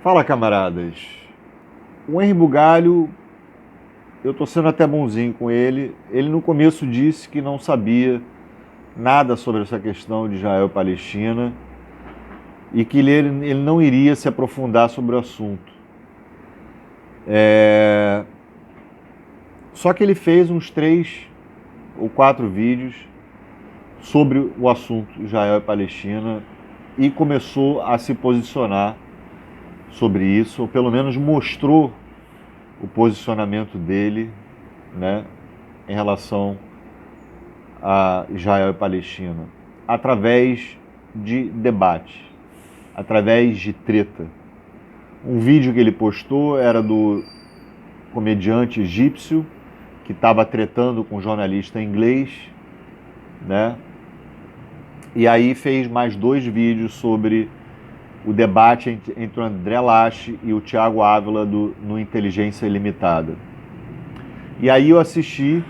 Fala, camaradas. O Henry Bugalho, eu tô sendo até bonzinho com ele. Ele no começo disse que não sabia nada sobre essa questão de Israel e Palestina e que ele não iria se aprofundar sobre o assunto. Só que ele fez uns 3 ou 4 vídeos sobre o assunto Israel e Palestina e começou a se posicionar sobre isso, ou pelo menos mostrou o posicionamento dele, né, em relação a Israel e Palestina, através de debate, através de treta. Um vídeo que ele postou era do comediante egípcio que estava tretando com um jornalista inglês, né? E aí fez mais 2 vídeos sobre o debate entre o André Lache e o Thiago Ávila no Inteligência Ilimitada. E aí eu assisti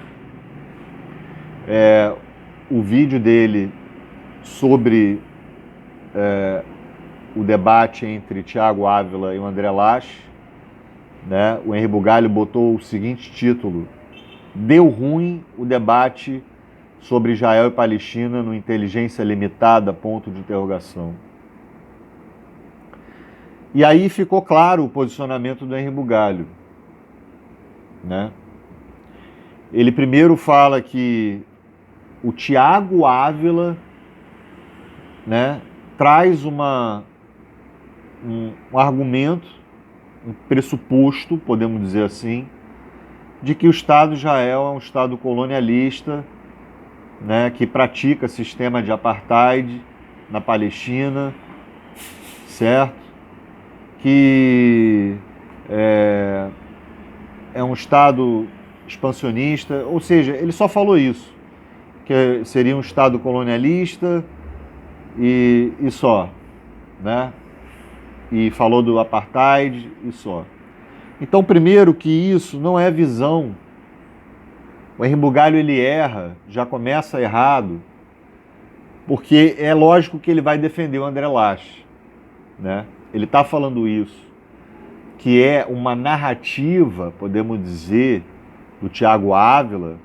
o vídeo dele sobre o debate entre Thiago Ávila e o André Lache, né? O Henry Bugalho botou o seguinte título: deu ruim o debate sobre Israel e Palestina no Inteligência Limitada, ponto de interrogação. E aí ficou claro o posicionamento do Henry Bugalho, né? Ele primeiro fala que o Thiago Ávila, né, traz um argumento, um pressuposto, podemos dizer assim, de que o Estado de Israel é um Estado colonialista, né, que pratica sistema de apartheid na Palestina, certo? Que é um Estado expansionista, ou seja, ele só falou isso, que seria um Estado colonialista e só, né? E falou do apartheid e só. Então, primeiro que isso não é visão. O Henry Bugalho, ele erra, já começa errado, porque é lógico que ele vai defender o André Lache, né? Ele está falando isso, que é uma narrativa, podemos dizer, do Thiago Ávila,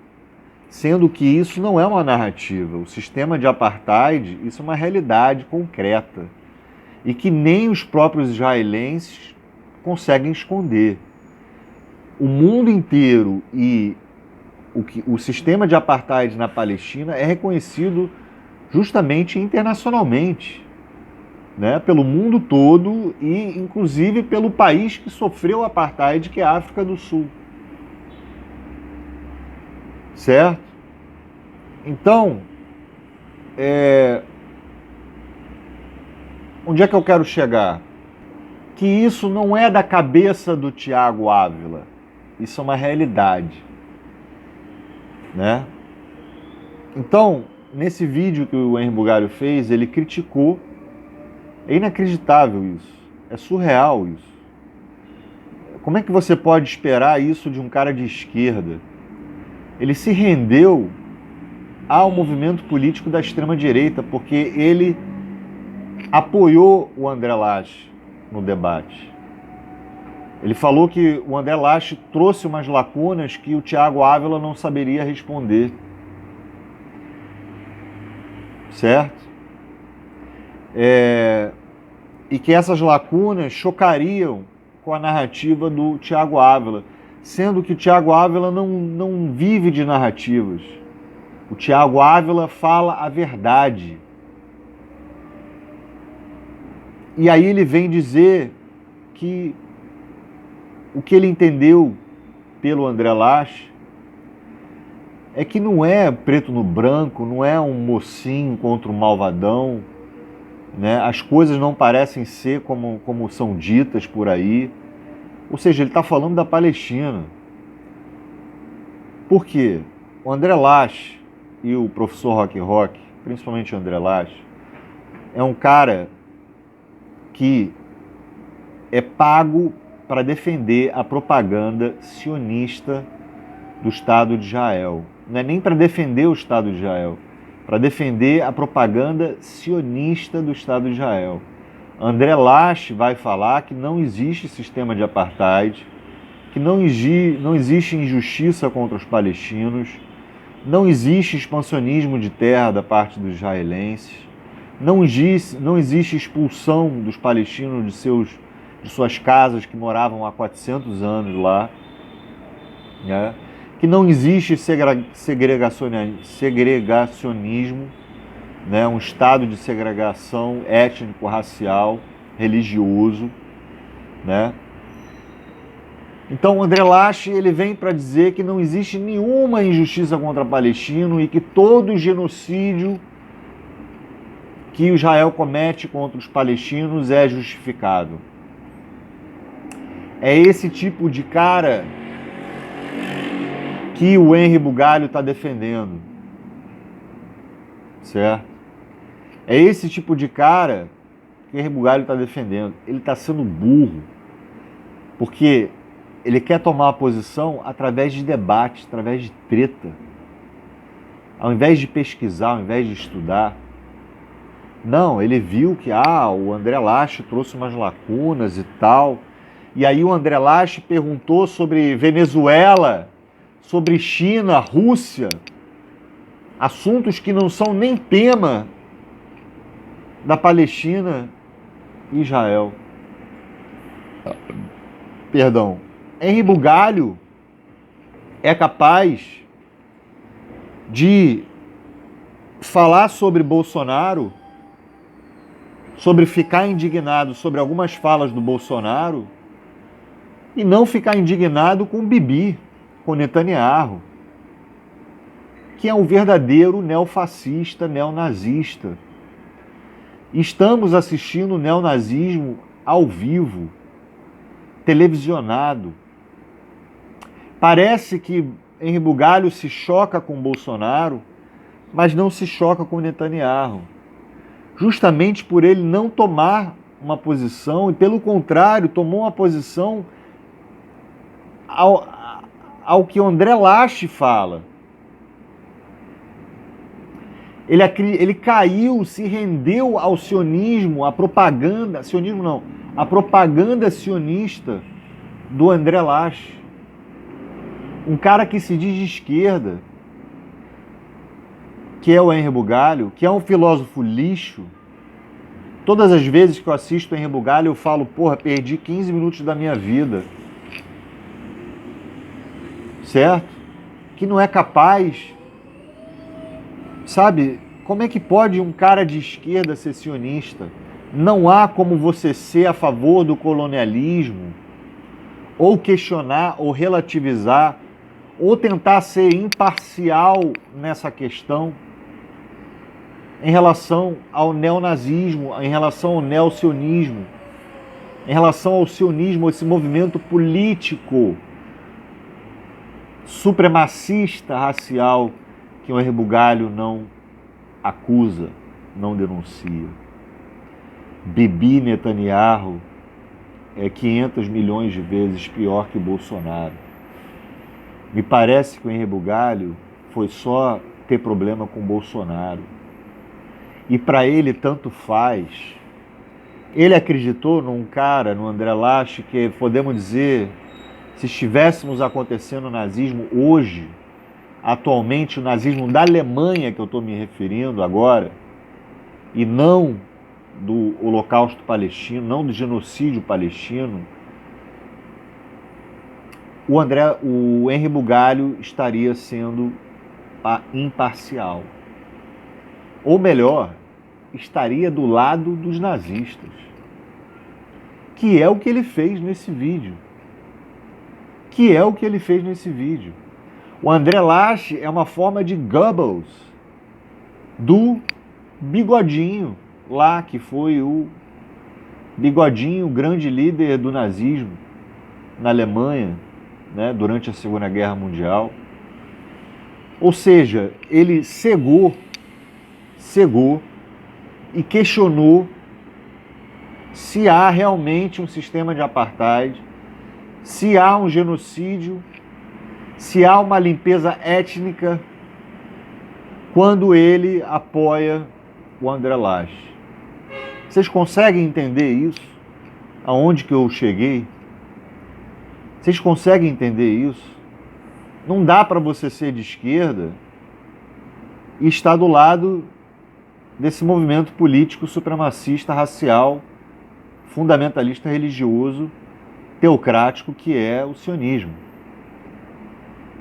sendo que isso não é uma narrativa. O sistema de apartheid, isso é uma realidade concreta e que nem os próprios israelenses conseguem esconder. O mundo inteiro e o sistema de apartheid na Palestina é reconhecido justamente internacionalmente, né, pelo mundo todo e inclusive pelo país que sofreu o apartheid, que é a África do Sul. Certo? Então, onde é que eu quero chegar? Que isso não é da cabeça do Thiago Ávila. Isso é uma realidade, né? Então, nesse vídeo que o Henry Bugalho fez, ele criticou. É inacreditável isso. É surreal isso. Como é que você pode esperar isso de um cara de esquerda? Ele se rendeu ao movimento político da extrema-direita, porque ele apoiou o André Lache no debate. Ele falou que o André Lache trouxe umas lacunas que o Thiago Ávila não saberia responder. Certo? E que essas lacunas chocariam com a narrativa do Thiago Ávila, sendo que o Thiago Ávila não vive de narrativas. O Thiago Ávila fala a verdade. E aí ele vem dizer que o que ele entendeu pelo André Lache é que não é preto no branco, não é um mocinho contra um malvadão, né? As coisas não parecem ser como são ditas por aí. Ou seja, ele está falando da Palestina. Por quê? O André Lache e o professor Rock, principalmente o André Lache, é um cara que é pago para defender a propaganda sionista do Estado de Israel. Não é nem para defender o Estado de Israel, para defender a propaganda sionista do Estado de Israel. André Lache vai falar que não existe sistema de apartheid, que não existe injustiça contra os palestinos, não existe expansionismo de terra da parte dos israelenses, não existe expulsão dos palestinos de suas casas que moravam há 400 anos lá, né? Que não existe segregacionismo, né? Um estado de segregação étnico, racial, religioso, né? Então o André Lache ele vem para dizer que não existe nenhuma injustiça contra palestino e que todo genocídio que Israel comete contra os palestinos é justificado. É esse tipo de cara que o Henri Bugalho está defendendo, certo? É esse tipo de cara que o Henri Bugalho está defendendo. Ele está sendo burro, porque ele quer tomar uma posição através de debate, através de treta. Ao invés de pesquisar, ao invés de estudar. Não, ele viu que o André Lache trouxe umas lacunas e tal. E aí o André Lache perguntou sobre Venezuela, sobre China, Rússia, assuntos que não são nem tema da Palestina e Israel. Perdão. Henri Bugalho é capaz de falar sobre Bolsonaro, sobre ficar indignado sobre algumas falas do Bolsonaro e não ficar indignado com Bibi, com Netanyahu, que é um verdadeiro neofascista, neonazista. Estamos assistindo o neonazismo ao vivo, televisionado. Parece que Henri Bugalho se choca com Bolsonaro, mas não se choca com Netanyahu. Justamente por ele não tomar uma posição, e pelo contrário, tomou uma posição ao que o André Lache fala. Ele caiu, se rendeu ao sionismo, à propaganda, sionismo não, a propaganda sionista do André Lache. Um cara que se diz de esquerda, que é o Henri Bugalho, que é um filósofo lixo. Todas as vezes que eu assisto o Henri Bugalho, eu falo, porra, perdi 15 minutos da minha vida. Certo? Que não é capaz. Sabe, como é que pode um cara de esquerda ser sionista? Não há como você ser a favor do colonialismo, ou questionar, ou relativizar, ou tentar ser imparcial nessa questão em relação ao neonazismo, em relação ao neocionismo, em relação ao sionismo, esse movimento político supremacista racial que o Henri Bugalho não acusa, não denuncia. Bibi Netanyahu é 500 milhões de vezes pior que Bolsonaro. Me parece que o Henri Bugalho foi só ter problema com Bolsonaro. E para ele tanto faz. Ele acreditou num cara, no André Lache, que podemos dizer, se estivéssemos acontecendo o nazismo hoje, atualmente o nazismo da Alemanha que eu estou me referindo agora, e não do Holocausto palestino, não do genocídio palestino, o Henri Bugalho estaria sendo imparcial. Ou melhor, estaria do lado dos nazistas, que é o que ele fez nesse vídeo. O André Lache é uma forma de Goebbels, do Bigodinho, lá que foi o Bigodinho, o grande líder do nazismo na Alemanha, né, durante a Segunda Guerra Mundial. Ou seja, ele cegou e questionou se há realmente um sistema de apartheid, se há um genocídio, se há uma limpeza étnica, quando ele apoia o André Lache. Vocês conseguem entender isso? Aonde que eu cheguei? Vocês conseguem entender isso? Não dá para você ser de esquerda e estar do lado desse movimento político supremacista, racial, fundamentalista religioso, teocrático que é o sionismo.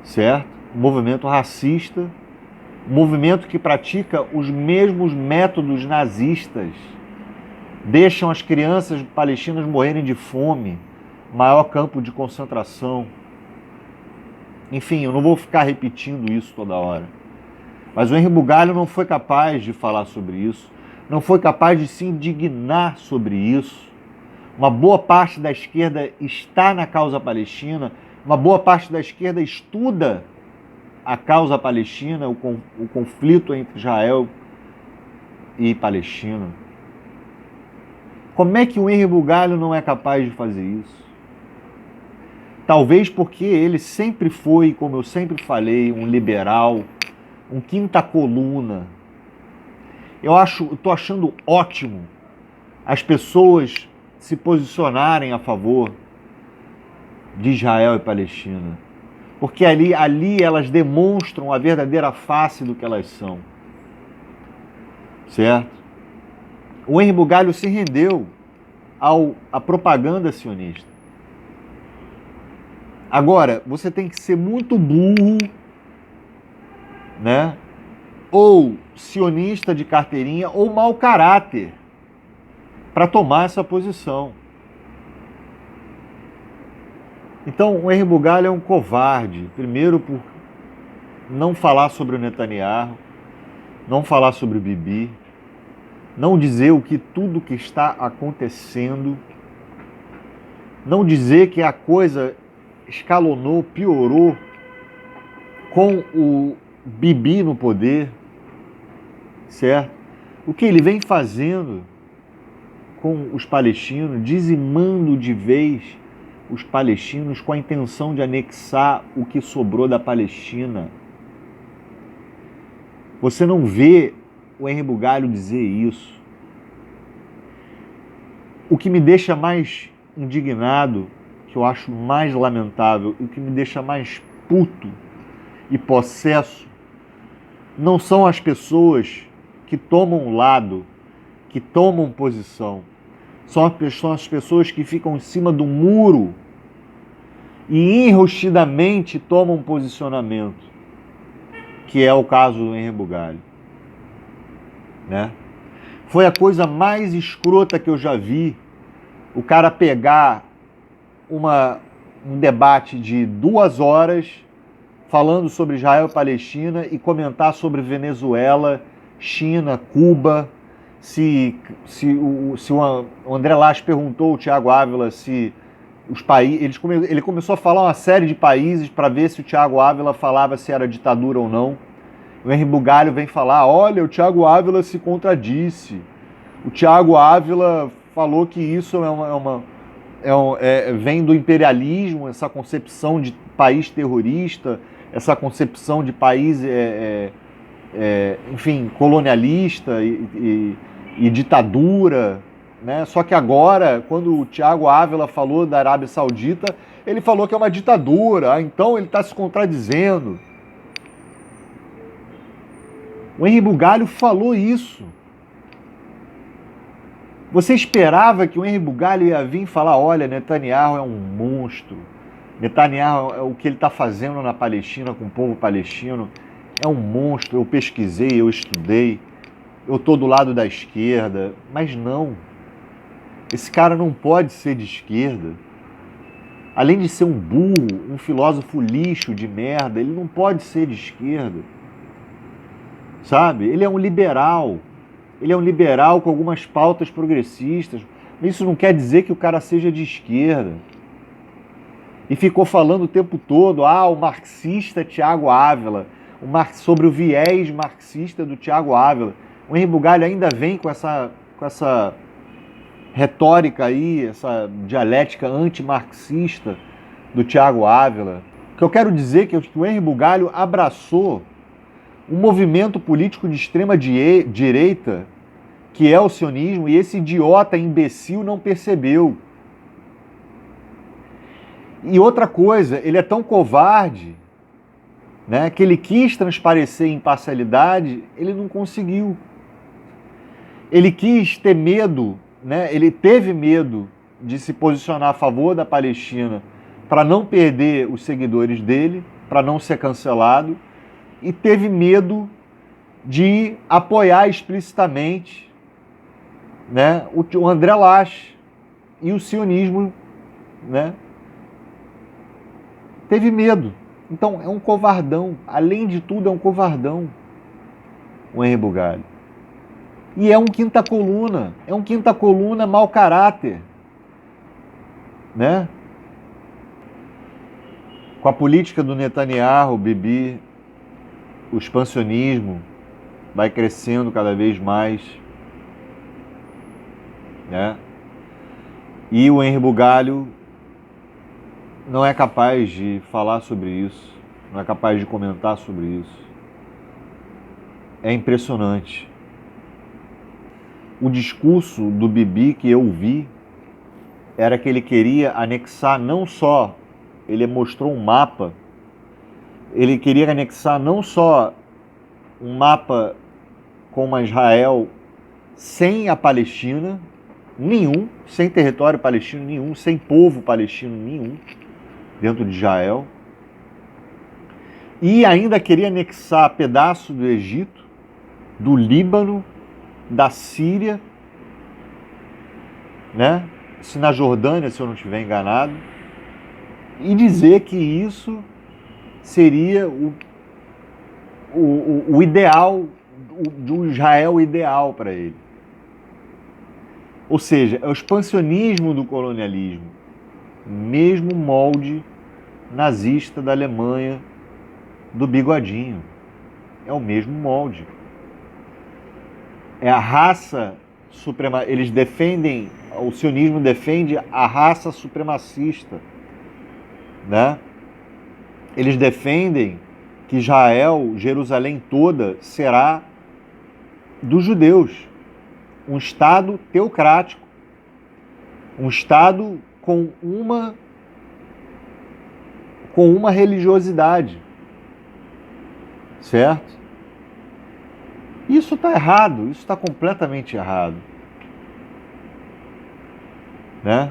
Certo? Um movimento racista, um movimento que pratica os mesmos métodos nazistas, deixam as crianças palestinas morrerem de fome, maior campo de concentração. Enfim, eu não vou ficar repetindo isso toda hora. Mas o Henri Bugalho não foi capaz de falar sobre isso, não foi capaz de se indignar sobre isso. Uma boa parte da esquerda está na causa palestina, uma boa parte da esquerda estuda a causa palestina, o conflito entre Israel e Palestina. Como é que o Henri Bugalho não é capaz de fazer isso? Talvez porque ele sempre foi, como eu sempre falei, um liberal, um quinta coluna. Eu estou achando ótimo as pessoas se posicionarem a favor de Israel e Palestina. Porque ali elas demonstram a verdadeira face do que elas são. Certo? O Henri Bugalho se rendeu à propaganda sionista. Agora, você tem que ser muito burro, né? Ou sionista de carteirinha, ou mau caráter, para tomar essa posição. Então, o Henri Bugalho é um covarde, primeiro por não falar sobre o Netanyahu, não falar sobre o Bibi, não dizer tudo que está acontecendo, não dizer que a coisa escalonou, piorou com o Bibi no poder, certo? O que ele vem fazendo com os palestinos, dizimando de vez os palestinos com a intenção de anexar o que sobrou da Palestina. Você não vê o Henri Bugalho dizer isso. O que me deixa mais indignado, que eu acho mais lamentável, e o que me deixa mais puto e possesso, não são as pessoas que tomam lado, que tomam posição. São as pessoas que ficam em cima do muro e enrustidamente tomam posicionamento, que é o caso do Henri Bugalho. Né? Foi a coisa mais escrota que eu já vi, o cara pegar um debate de 2 horas falando sobre Israel e Palestina e comentar sobre Venezuela, China, Cuba. Se o André Lage perguntou ao Thiago Ávila se os países... Ele começou a falar uma série de países para ver se o Thiago Ávila falava se era ditadura ou não. O Henri Bugalho vem falar, olha, o Thiago Ávila se contradisse. O Thiago Ávila falou que isso vem do imperialismo, essa concepção de país terrorista, essa concepção de país, enfim, colonialista e ditadura, né? Só que agora, quando o Thiago Ávila falou da Arábia Saudita, ele falou que é uma ditadura, então ele está se contradizendo. O Henri Bugalho falou isso. Você esperava que o Henri Bugalho ia vir falar, olha, Netanyahu é um monstro, Netanyahu, o que ele está fazendo na Palestina com o povo palestino é um monstro, eu pesquisei, eu estudei, eu estou do lado da esquerda, mas não. Esse cara não pode ser de esquerda. Além de ser um burro, um filósofo lixo de merda, ele não pode ser de esquerda. Sabe? Ele é um liberal. Ele é um liberal com algumas pautas progressistas. Isso não quer dizer que o cara seja de esquerda. E ficou falando o tempo todo, o marxista Thiago Ávila, sobre o viés marxista do Thiago Ávila. O Henri Bugalho ainda vem com essa retórica aí, essa dialética antimarxista do Thiago Ávila. O que eu quero dizer é que o Henri Bugalho abraçou um movimento político de extrema direita que é o sionismo, e esse idiota imbecil não percebeu. E outra coisa, ele é tão covarde, né, que ele quis transparecer imparcialidade, ele não conseguiu. Ele quis ter medo, né, ele teve medo de se posicionar a favor da Palestina para não perder os seguidores dele, para não ser cancelado, e teve medo de apoiar explicitamente, né, o André Lach e o sionismo, né? Teve medo. Então é um covardão. Além de tudo, é um covardão o Henri Bugalho. E é um quinta coluna. É um quinta coluna mau caráter, né? Com a política do Netanyahu, o Bibi, o expansionismo vai crescendo cada vez mais, né? E o Henri Bugalho não é capaz de falar sobre isso, não é capaz de comentar sobre isso. É impressionante. O discurso do Bibi que eu vi era que ele queria anexar não só, ele mostrou um mapa, ele queria anexar não só um mapa com uma Israel sem a Palestina, nenhum, sem território palestino nenhum, sem povo palestino nenhum dentro de Israel, e ainda queria anexar pedaço do Egito, do Líbano, da Síria, né? Se na Jordânia, se eu não estiver enganado, e dizer que isso seria o ideal, do Israel ideal para ele. Ou seja, é o expansionismo do colonialismo, mesmo molde nazista da Alemanha, do bigodinho. É o mesmo molde. É a raça suprema. Eles defendem, o sionismo defende a raça supremacista, né? Eles defendem que Israel, Jerusalém toda, será dos judeus. Um Estado teocrático. Um Estado com uma religiosidade. Certo? Isso está errado, isso está completamente errado. Né?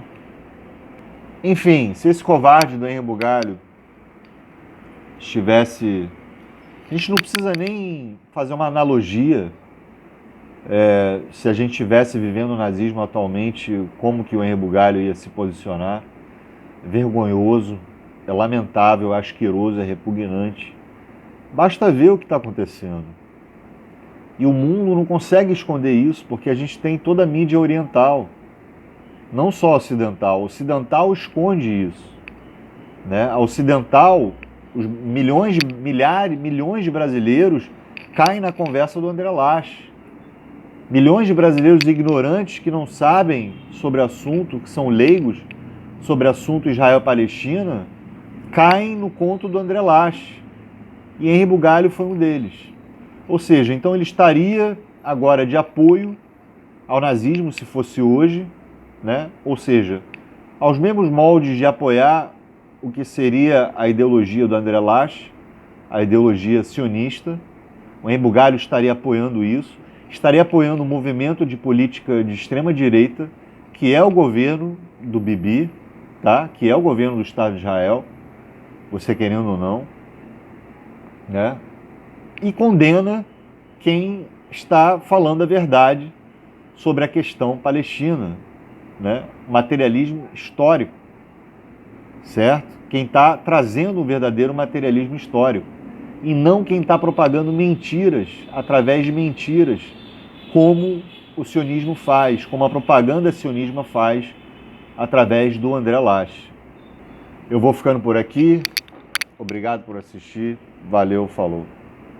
Enfim, se esse covarde do Henri Bugalho estivesse... A gente não precisa nem fazer uma analogia, se a gente estivesse vivendo o nazismo atualmente, como que o Henri Bugalho ia se posicionar. É vergonhoso, é lamentável, é asqueroso, é repugnante. Basta ver o que está acontecendo. E o mundo não consegue esconder isso, porque a gente tem toda a mídia oriental, não só ocidental. O ocidental esconde isso, né? A ocidental, os milhões de brasileiros caem na conversa do André Lach. Milhões de brasileiros ignorantes que não sabem sobre assunto, que são leigos sobre assunto Israel-Palestina, caem no conto do André Lach. E Henri Bugalho foi um deles. Ou seja, então ele estaria agora de apoio ao nazismo, se fosse hoje, né? Ou seja, aos mesmos moldes de apoiar o que seria a ideologia do André Lach, a ideologia sionista. O Henri Bugalho estaria apoiando isso, estaria apoiando um movimento de política de extrema-direita, que é o governo do Bibi, tá? Que é o governo do Estado de Israel, você querendo ou não, né? E condena quem está falando a verdade sobre a questão palestina, né? Materialismo histórico, certo? Quem está trazendo um verdadeiro materialismo histórico, e não quem está propagando mentiras através de mentiras, como o sionismo faz, como a propaganda sionista faz através do André Lach. Eu vou ficando por aqui. Obrigado por assistir. Valeu, falou.